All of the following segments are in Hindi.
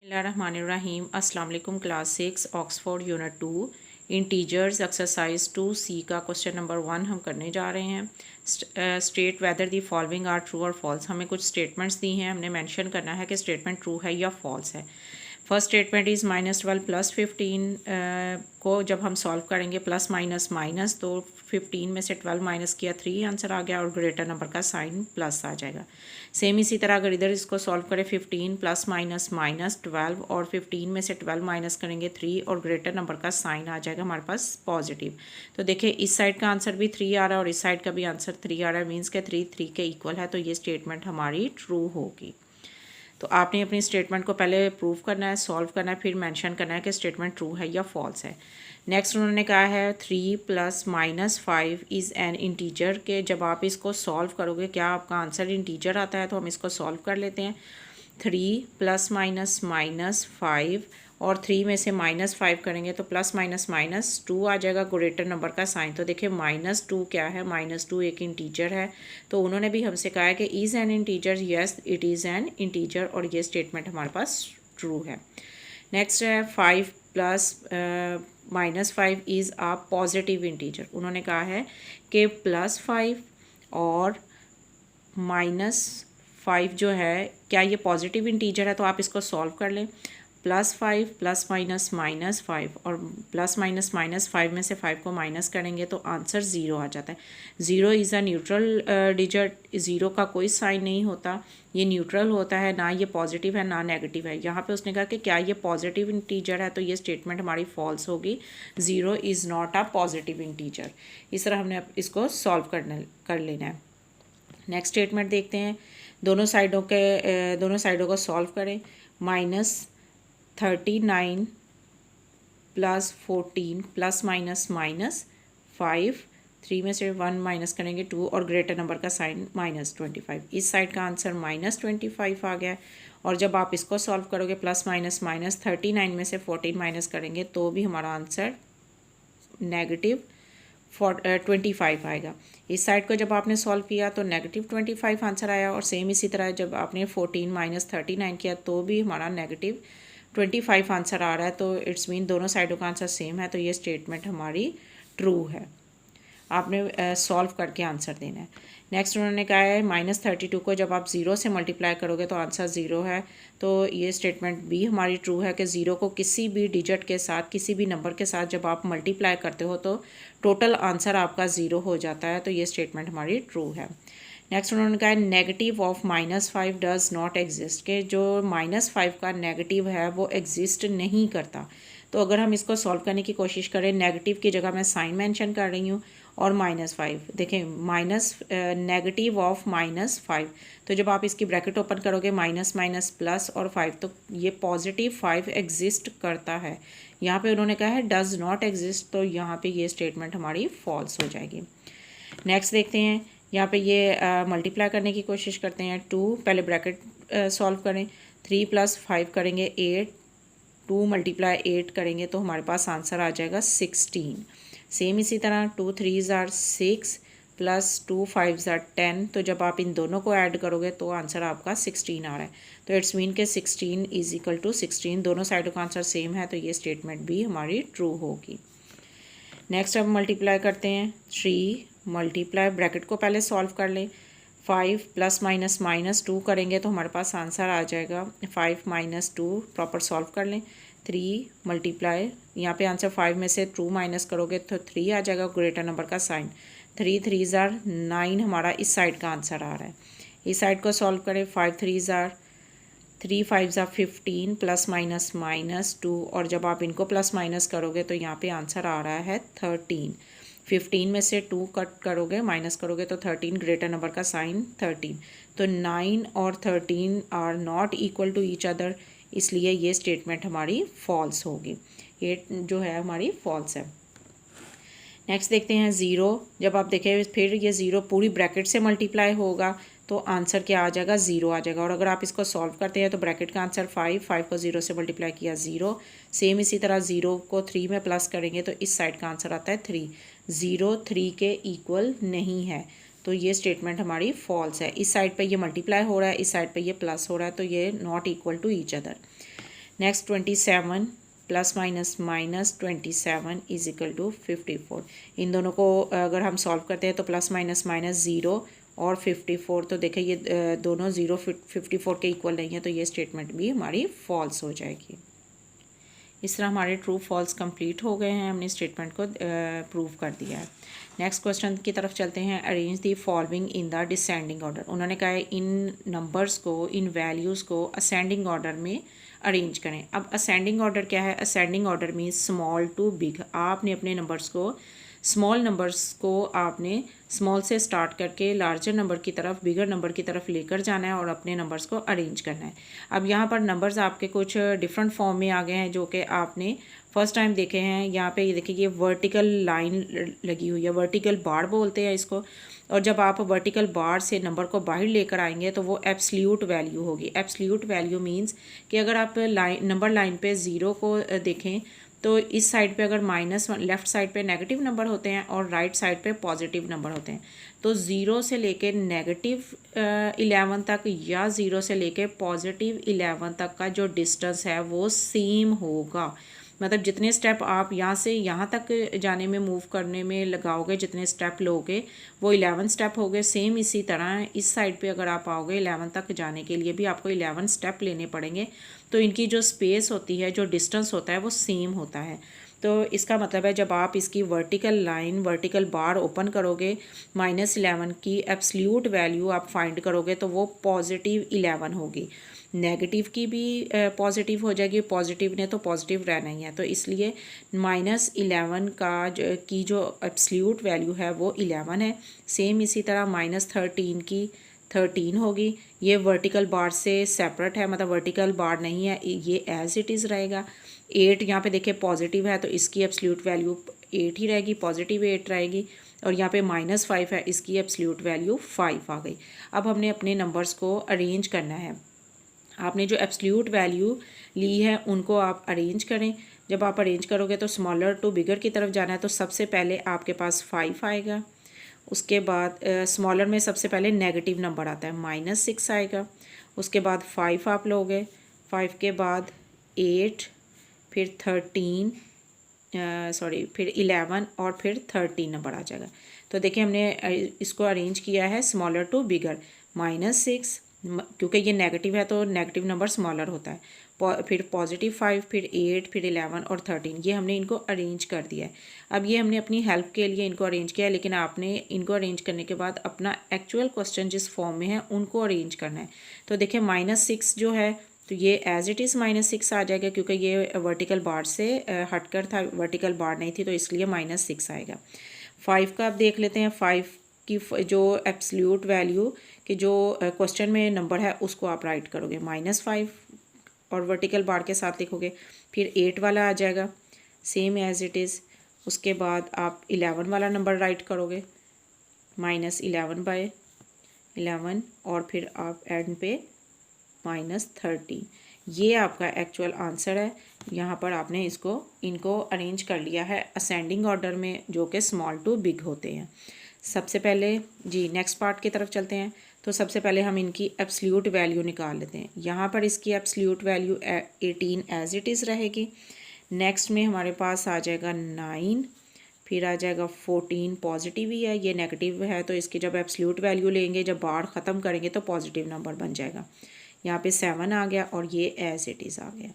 बिस्मिल्लाहिर्रहमानिर्रहीम। अस्सलाम वालेकुम। Class 6 Oxford unit 2 integers exercise 2C का क्वेश्चन नंबर 1 हम करने जा रहे हैं। State whether the following are true और फॉल्स। हमें कुछ स्टेटमेंट्स दी हैं, हमने मेंशन करना है कि स्टेटमेंट ट्रू है या फॉल्स है। फर्स्ट स्टेटमेंट इज़ -12 + 15 को जब हम सॉल्व करेंगे प्लस माइनस माइनस, तो 15 में से 12 माइनस किया 3 आंसर आ गया और ग्रेटर नंबर का साइन प्लस आ जाएगा। सेम इसी तरह अगर इधर इसको सॉल्व करें 15 + माइनस 12 और 15 में से 12 माइनस करेंगे 3 और ग्रेटर नंबर का साइन आ जाएगा हमारे पास पॉजिटिव। तो देखिए इस साइड का आंसर भी 3 आ रहा है और इस साइड का भी आंसर 3 आ रहा है, मीन्स के 3 के इक्वल है, तो ये स्टेटमेंट हमारी ट्रू होगी। तो आपने अपनी स्टेटमेंट को पहले प्रूव करना है, सॉल्व करना है, फिर मेंशन करना है कि स्टेटमेंट ट्रू है या फॉल्स है। नेक्स्ट उन्होंने कहा है 3 + -5 इज़ एन इंटीजर, के जब आप इसको सॉल्व करोगे क्या आपका आंसर इंटीजर आता है, तो हम इसको सॉल्व कर लेते हैं। 3 ± -5 और 3 में से -5 करेंगे तो +-2 आ जाएगा ग्रेटर नंबर का साइन। तो देखिए -2 क्या है, -2 एक इंटीजर है, तो उन्होंने भी हमसे कहा है कि is an integer, yes it is an integer, और ये स्टेटमेंट हमारे पास ट्रू है। नेक्स्ट है 5 + -5 इज़ अ पॉजिटिव इंटीजर। उन्होंने कहा है कि +5 और -5 जो है क्या ये पॉजिटिव इंटीजर है, तो आप इसको सॉल्व कर लें। +5 ± -5 और +-5 में से 5 को माइनस करेंगे तो आंसर 0 आ जाता है। 0 इज़ अ न्यूट्रल डिजिट, 0 का कोई साइन नहीं होता, ये न्यूट्रल होता है, ना ये पॉजिटिव है ना नेगेटिव है। यहाँ पे उसने कहा कि क्या ये पॉजिटिव इंटीजर है, तो ये स्टेटमेंट हमारी फॉल्स होगी। 0 is not a positive integer. इस तरह हमने इसको सॉल्व कर लेना है। नेक्स्ट स्टेटमेंट देखते हैं। दोनों साइडों को सॉल्व करें। -39 + 14 ±-5, 3 में से 1 माइनस करेंगे 2 और ग्रेटर नंबर का साइन -25। इस साइड का आंसर -25 आ गया। और जब आप इसको सॉल्व करोगे +-39 में से 14 माइनस करेंगे तो भी हमारा आंसर -25 आएगा। इस साइड को जब आपने सॉल्व किया तो -25 आंसर आया, और सेम इसी तरह जब आपने 14 - 39 किया तो भी हमारा -25 आंसर आ रहा है। तो इट्स मीन दोनों साइडों का आंसर सेम है, तो ये स्टेटमेंट हमारी ट्रू है। आपने सॉल्व करके आंसर देना है। नेक्स्ट उन्होंने कहा है -32 को जब आप 0 से मल्टीप्लाई करोगे तो आंसर 0 है, तो ये स्टेटमेंट भी हमारी ट्रू है कि 0 को किसी भी डिजिट के साथ, किसी भी नंबर के साथ जब आप मल्टीप्लाई करते हो तो टोटल आंसर आपका 0 हो जाता है, तो ये स्टेटमेंट हमारी ट्रू है। नेक्स्ट उन्होंने कहा है negative of -5 does not exist, के जो -5 का नेगेटिव है वो एग्जिस्ट नहीं करता। तो अगर हम इसको सॉल्व करने की कोशिश करें, नेगेटिव की जगह मैं साइन मेंशन कर रही हूँ और -5, देखें नेगेटिव ऑफ -5, तो जब आप इसकी ब्रैकेट ओपन करोगे माइनस प्लस और 5, तो ये +5 एग्जिस्ट करता है। यहाँ पे उन्होंने कहा है डज़ नॉट एग्जिस्ट, तो यहाँ पे ये स्टेटमेंट हमारी फॉल्स हो जाएगी। नेक्स्ट देखते हैं, यहाँ पे ये मल्टीप्लाई करने की कोशिश करते हैं। 2 पहले ब्रैकेट सॉल्व करें, 3 + 5 करेंगे 8, 2 × 8 करेंगे तो हमारे पास आंसर आ जाएगा 16। सेम इसी तरह 2 3s are 6 + 2 5s are 10, तो जब आप इन दोनों को ऐड करोगे तो आंसर आपका 16 आ रहा है। तो इट्स मीन के 16 = 16, दोनों साइडों का आंसर सेम है, तो ये स्टेटमेंट भी हमारी ट्रू होगी। नेक्स्ट अब मल्टीप्लाई करते हैं। 3 मल्टीप्लाई, ब्रैकेट को पहले सॉल्व कर लें। 5 ± -2 करेंगे तो हमारे पास आंसर आ जाएगा 5 - 2, प्रॉपर सॉल्व कर लें। 3 मल्टीप्लाई, यहाँ पे आंसर 5 में से 2 माइनस करोगे तो 3 आ जाएगा, ग्रेटर नंबर का साइन। 3 3s are 9 हमारा इस साइड का आंसर आ रहा है। इस साइड को सॉल्व करें। 5 3s are 3 5s are 15 ±-2, और जब आप इनको प्लस माइनस करोगे तो यहाँ पे आंसर आ रहा है 13। 15 में से 2 कट करोगे, माइनस करोगे तो 13, ग्रेटर नंबर का साइन 13। तो 9 और 13 are not equal to each other, इसलिए ये स्टेटमेंट हमारी फॉल्स होगी। ये जो है हमारी फॉल्स है। नेक्स्ट देखते हैं 0, जब आप देखें फिर ये 0 पूरी ब्रैकेट से मल्टीप्लाई होगा तो आंसर क्या आ जाएगा, 0 आ जाएगा। और अगर आप इसको सॉल्व करते हैं तो ब्रैकेट का आंसर 5 को 0 से मल्टीप्लाई किया 0, सेम इसी तरह 0 को 3 में प्लस करेंगे तो इस साइड का आंसर आता है 3। 0 3 के इक्वल नहीं है, तो ये स्टेटमेंट हमारी फॉल्स है। इस साइड पे ये मल्टीप्लाई हो रहा है, इस साइड पे ये प्लस हो रहा है, तो ये not equal to each other. Next 27 plus minus minus 27 is equal to 54। इन दोनों को अगर हम सॉल्व करते हैं तो प्लस माइनस माइनस 0 और 54, तो देखें ये दोनों 0 54 के इक्वल नहीं है, तो ये स्टेटमेंट भी हमारी फॉल्स हो जाएगी। इस तरह हमारे ट्रू फॉल्स कंप्लीट हो गए हैं, हमने स्टेटमेंट को प्रूव कर दिया है। नेक्स्ट क्वेश्चन की तरफ चलते हैं। Arrange the following in the descending order. उन्होंने कहा है इन नंबर्स को, इन वैल्यूज़ को असेंडिंग ऑर्डर में अरेंज करें। अब असेंडिंग ऑर्डर क्या है? Ascending order mean small to big. आपने अपने नंबर्स को, स्मॉल नंबर्स को आपने स्मॉल से स्टार्ट करके लार्जर नंबर की तरफ, बिगर नंबर की तरफ लेकर जाना है और अपने नंबर्स को अरेंज करना है। अब यहाँ पर नंबर्स आपके कुछ डिफरेंट फॉर्म में आ गए हैं जो कि आपने फर्स्ट टाइम देखे हैं। यहाँ पे ये देखिए, ये वर्टिकल लाइन लगी हुई है, वर्टिकल बार बोलते हैं इसको। और जब आप वर्टिकल बार से नंबर को बाहर लेकर आएंगे तो वो एब्सल्यूट वैल्यू होगी। एब्सल्यूट वैल्यू मीन्स कि अगर आप नंबर लाइन पे ज़ीरो को देखें तो इस साइड पे अगर माइनस, लेफ़्ट साइड पे नेगेटिव नंबर होते हैं और राइट साइड पे पॉजिटिव नंबर होते हैं। तो ज़ीरो से लेके नेगेटिव 11 तक या ज़ीरो से लेके पॉजिटिव 11 तक का जो डिस्टेंस है वो सेम होगा। मतलब जितने स्टेप आप यहाँ से यहाँ तक जाने में, मूव करने में लगाओगे, जितने स्टेप लोगे वो 11 स्टेप हो गए। सेम इसी तरह इस साइड पे अगर आप आओगे 11 तक जाने के लिए भी आपको 11 स्टेप लेने पड़ेंगे। तो इनकी जो स्पेस होती है, जो डिस्टेंस होता है वो सेम होता है। तो इसका मतलब है जब आप इसकी vertical line, vertical bar open करोगे, -11 की एब्सल्यूट वैल्यू आप फाइंड करोगे तो वो पॉजिटिव 11 होगी। नेगेटिव की भी पॉजिटिव हो जाएगी, पॉजिटिव ने तो पॉजिटिव रहना ही है। तो इसलिए -11 की जो एब्सल्यूट वैल्यू है वो 11 है। सेम इसी तरह -13 की 13 होगी। ये वर्टिकल बार से सेपरेट है, मतलब वर्टिकल बार नहीं है, ये एज इट इज़ रहेगा। 8 यहाँ पे देखिए पॉजिटिव है तो इसकी एब्सल्यूट वैल्यू 8 ही रहेगी, पॉजिटिव 8 रहेगी। और यहाँ पे -5 है, इसकी एब्सल्यूट वैल्यू 5 आ गई। अब हमने अपने नंबर्स को अरेंज करना है। आपने जो एब्सल्यूट वैल्यू ली है उनको आप अरेंज करें। जब आप अरेंज करोगे तो स्मॉलर टू बिगर की तरफ जाना है। तो सबसे पहले आपके पास 5 आएगा। उसके बाद स्मॉलर में सबसे पहले नेगेटिव नंबर आता है, -6 आएगा। उसके बाद 5 आप लोगे, 5 के बाद 8, फिर 13, फिर 11 और फिर 13 नंबर आ जाएगा। तो देखिए हमने इसको अरेंज किया है स्मॉलर टू बिगर। -6, क्योंकि ये नेगेटिव है तो नेगेटिव नंबर स्मॉलर होता है। फिर +5, फिर 8, फिर 11 और 13, ये हमने इनको अरेंज कर दिया है। अब ये हमने अपनी हेल्प के लिए इनको अरेंज किया है, लेकिन आपने इनको अरेंज करने के बाद अपना एक्चुअल क्वेश्चन जिस फॉर्म में है उनको अरेंज करना है। तो देखिए -6 जो है तो ये एज इट इज़ -6 आ जाएगा, क्योंकि ये वर्टिकल बार से हटकर था, वर्टिकल बार नहीं थी तो इसलिए -6 आएगा। 5 का आप देख लेते हैं। 5 की जो एब्सल्यूट वैल्यू कि जो क्वेश्चन में नंबर है उसको आप राइट करोगे, -5 और वर्टिकल बार के साथ लिखोगे। फिर 8 वाला आ जाएगा सेम एज इट इज़। उसके बाद आप 11 वाला नंबर राइट करोगे, -11/11, और फिर आप एंड पे -13। ये आपका एक्चुअल आंसर है। यहाँ पर आपने इनको अरेंज कर लिया है असेंडिंग ऑर्डर में, जो कि स्मॉल टू बिग होते हैं। सबसे पहले जी नेक्स्ट पार्ट की तरफ चलते हैं। तो सबसे पहले हम इनकी एब्सल्यूट वैल्यू निकाल लेते हैं। यहाँ पर इसकी absolute value 18 as it is रहेगी। नेक्स्ट में हमारे पास आ जाएगा 9, फिर आ जाएगा 14, पॉजिटिव ही है, ये नेगेटिव है तो इसकी जब एब्सल्यूट वैल्यू लेंगे, जब बार ख़त्म करेंगे तो पॉजिटिव नंबर बन जाएगा। यहाँ पे 7 आ गया और ये एज इट इज़ आ गया।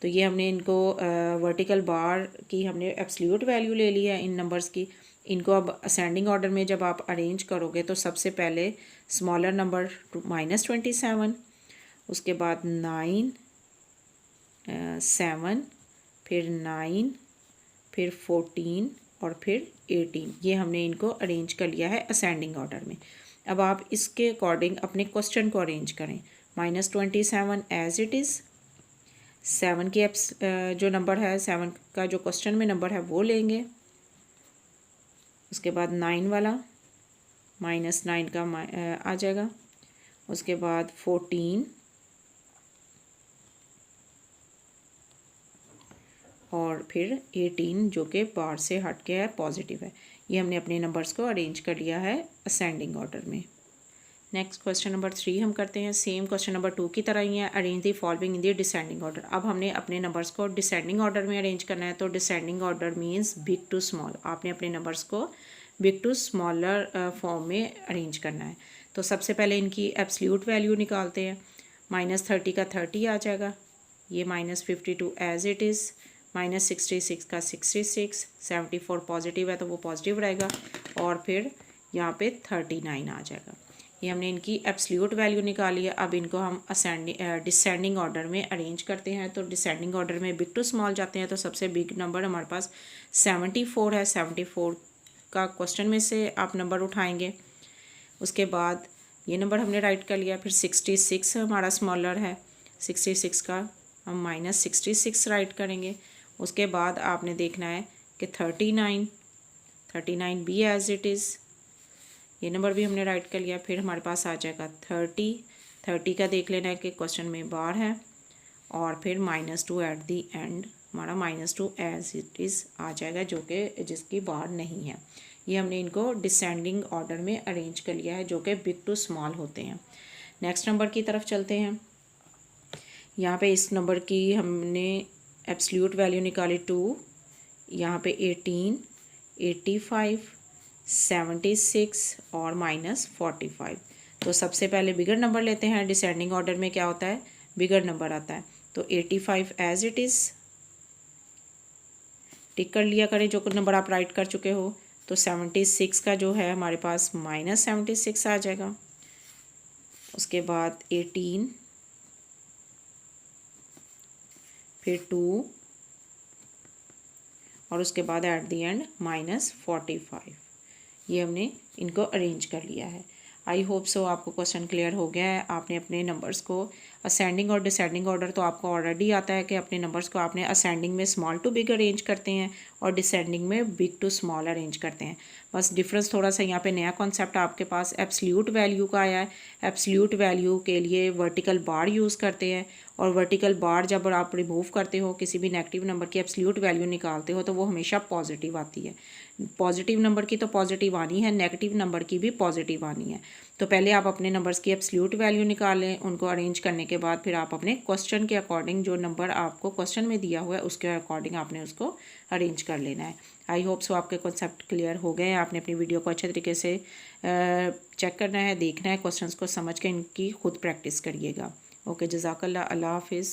तो ये हमने इनको वर्टिकल बार की हमने एब्सल्यूट वैल्यू ले ली है इन नंबर्स की। इनको अब असेंडिंग ऑर्डर में जब आप अरेंज करोगे तो सबसे पहले स्मॉलर नंबर -27, उसके बाद 9, 7, फिर 9, फिर 14 और फिर 18, ये हमने इनको अरेंज कर लिया है असेंडिंग ऑर्डर में। अब आप इसके अकॉर्डिंग अपने क्वेश्चन को अरेंज करें। -27 एज इट इज़, 7 की जो नंबर है, 7 का जो क्वेश्चन में नंबर है वो लेंगे। उसके बाद 9 वाला -9 का आ जाएगा। उसके बाद 14 और फिर 18 जो कि बार से हट के है, पॉजिटिव है। ये हमने अपने नंबर्स को अरेंज कर लिया है असेंडिंग ऑर्डर में। नेक्स्ट क्वेश्चन नंबर 3 हम करते हैं, सेम क्वेश्चन नंबर 2 की तरह ही है। Arrange the following in the descending order. अब हमने अपने नंबर्स को डिसेंडिंग ऑर्डर में अरेंज करना है, तो descending order means big to small. आपने अपने नंबर्स को बिग टू स्मॉलर फॉर्म में अरेंज करना है। तो सबसे पहले इनकी एब्सल्यूट वैल्यू निकालते हैं। -30 का 30 आ जाएगा, ये -52 एज इट इज़, -66 का 66, 74 पॉजिटिव है तो वो पॉजिटिव रहेगा, और फिर यहाँ पे 39 आ जाएगा। ये हमने इनकी एब्सल्यूट वैल्यू निकाली है। अब इनको हम डिसेंडिंग ऑर्डर में अरेंज करते हैं। तो डिसेंडिंग ऑर्डर में बिग टू स्मॉल जाते हैं, तो सबसे बिग नंबर हमारे पास 74 है। 74 का क्वेश्चन में से आप नंबर उठाएंगे। उसके बाद ये नंबर हमने राइट कर लिया। फिर 66 हमारा स्मॉलर है, 66 का हम -66 राइट करेंगे। उसके बाद आपने देखना है कि 39 भी एज इट इज़, ये नंबर भी हमने राइट कर लिया। फिर हमारे पास आ जाएगा 30 का देख लेना है कि क्वेश्चन में बार है, और फिर -2 एट दी एंड हमारा -2 एज इट इज़ आ जाएगा, जो कि जिसकी बार नहीं है। ये हमने इनको डिसेंडिंग ऑर्डर में अरेंज कर लिया है, जो कि बिग टू स्मॉल होते हैं। नेक्स्ट नंबर की तरफ चलते हैं। यहाँ पे इस नंबर की हमने एब्सल्यूट वैल्यू निकाली 2, यहाँ पे 18, 85, 76 और -45। तो सबसे पहले बिगर नंबर लेते हैं। डिसेंडिंग ऑर्डर में क्या होता है, बिगर नंबर आता है। तो 85 एज इट इज़ टिक कर लिया करें जो नंबर आप राइट कर चुके हो। तो 76 का जो है हमारे पास -76 आ जाएगा। उसके बाद 18, फिर 2, और उसके बाद एट दी एंड -45। ये हमने इनको अरेंज कर लिया है। आई होप सो आपको क्वेश्चन क्लियर हो गया है। आपने अपने नंबर्स को असेंडिंग और डिसेंडिंग ऑर्डर तो आपको ऑलरेडी आता है कि अपने नंबर्स को आपने असेंडिंग में स्मॉल टू बिग अरेंज करते हैं और डिसेंडिंग में बिग टू स्मॉल अरेंज करते हैं। बस डिफरेंस थोड़ा सा यहाँ पे नया कॉन्सेप्ट आपके पास एब्सल्यूट वैल्यू का आया है। एब्सल्यूट वैल्यू के लिए वर्टिकल बार यूज़ करते हैं, और वर्टिकल बार जब आप रिमूव करते हो, किसी भी नेगेटिव नंबर की एब्सल्यूट वैल्यू निकालते हो, तो वो हमेशा पॉजिटिव आती है। पॉजिटिव नंबर की तो पॉजिटिव आनी है, नेगेटिव नंबर की भी पॉजिटिव आनी है। तो पहले आप अपने नंबर्स की एब्सल्यूट वैल्यू निकालें, उनको अरेंज करने के बाद फिर आप अपने क्वेश्चन के अकॉर्डिंग, जो नंबर आपको क्वेश्चन में दिया हुआ है उसके अकॉर्डिंग आपने उसको अरेंज कर लेना है। आई होप सो आपके कॉन्सेप्ट क्लियर हो गए हैं। आपने अपनी वीडियो को अच्छे तरीके से चेक करना है, देखना है, क्वेश्चंस को समझ के इनकी खुद प्रैक्टिस करिएगा। ओके, जज़ाकल्लाह, अल्लाह हाफिज़।